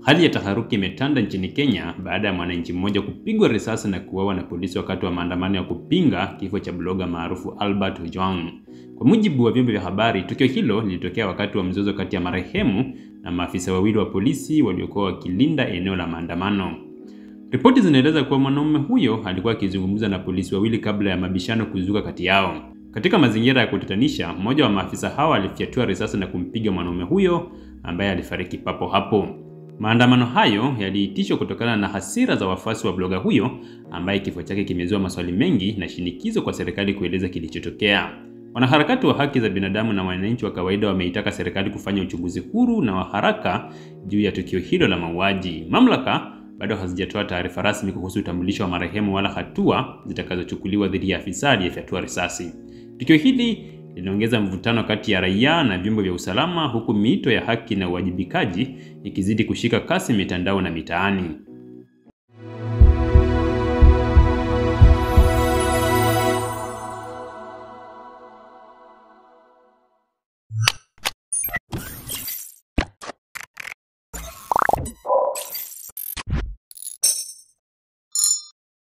Hali ya taharuki imetanda nchini Kenya baada ya mwananchi mmoja kupigwa risasi na kuuawa na polisi wakati wa maandamano ya kupinga kifo cha bloga maarufu Albert Ojwang. Kwa mujibu wa vyombo vya habari, tukio hilo lilitokea wakati wa mzozo kati ya marehemu na maafisa wawili wa polisi waliokuwa wakilinda eneo la maandamano. Ripoti zinaeleza kuwa mwanaume huyo alikuwa akizungumza na polisi wawili kabla ya mabishano kuzuka kati yao. Katika mazingira ya kutatanisha, mmoja wa maafisa hao alifyatua risasi na kumpiga mwanaume huyo ambaye alifariki papo hapo. Maandamano hayo yaliitishwa kutokana na hasira za wafuasi wa bloga huyo ambaye kifo chake kimezua maswali mengi na shinikizo kwa serikali kueleza kilichotokea. Wanaharakati wa haki za binadamu na wananchi wa kawaida wameitaka serikali kufanya uchunguzi huru na wa haraka juu ya tukio hilo la mauaji. Mamlaka bado hazijatoa taarifa rasmi kuhusu utambulisho wa marehemu wala hatua zitakazochukuliwa dhidi ya afisa aliyefyatua risasi. Tukio hili linaongeza mvutano kati ya raia na vyombo vya usalama, huku miito ya haki na uwajibikaji ikizidi kushika kasi mitandao na mitaani.